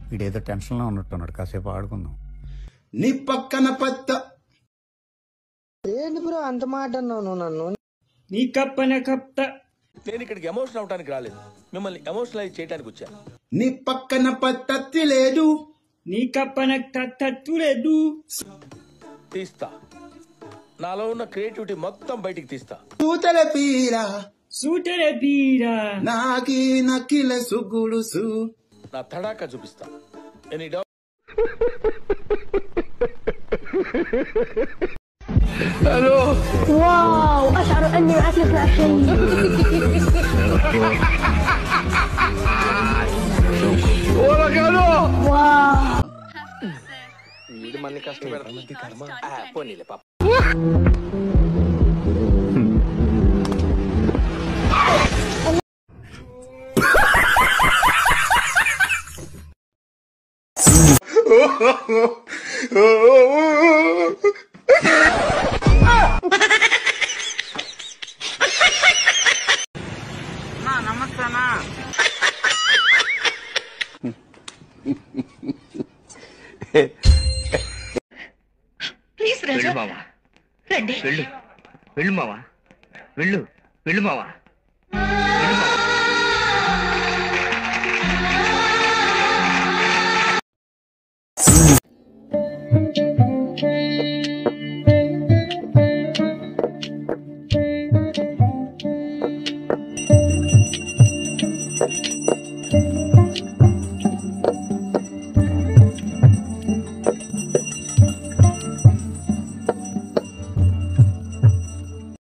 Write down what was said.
వీడేదో టెన్షన్లో ఉన్నట్టున్నాడు, కాసేపు ఆడుకుందాం. నీ పక్కన పత్త ఏంటి బ్రో అంత మాట అన్నావు నన్ను? నీ కప్పన కప్త. నేను ఇక్కడికి ఎమోషనల్ అవడానికి రాలేదు, మిమ్మల్ని ఎమోషనలైజ్ చేయడానికి వచ్చాను. నీ పక్కన పత్తత్తి లేదు, నీ కప్పన తత్తు లేదు. తీస్తా, నాలో ఉన్న క్రియేటివిటీ మొత్తం బయటికి తీస్తా. సూతల పీరా సూటర బీరా నాకి నకిల సుగుడుసు, నా తడాకా చూపిస్తా. Any doubt? واو أشعر أني أعزف مع شيء. واو వీడు మళ్ళీ కష్టపడతాను. పోనీలే పాప. నమస్తేనా? ప్లీజ్ రాజా, మావా రండి. వెళ్ళు వెళ్ళు మావా, వెళ్ళు వెళ్ళు మావా.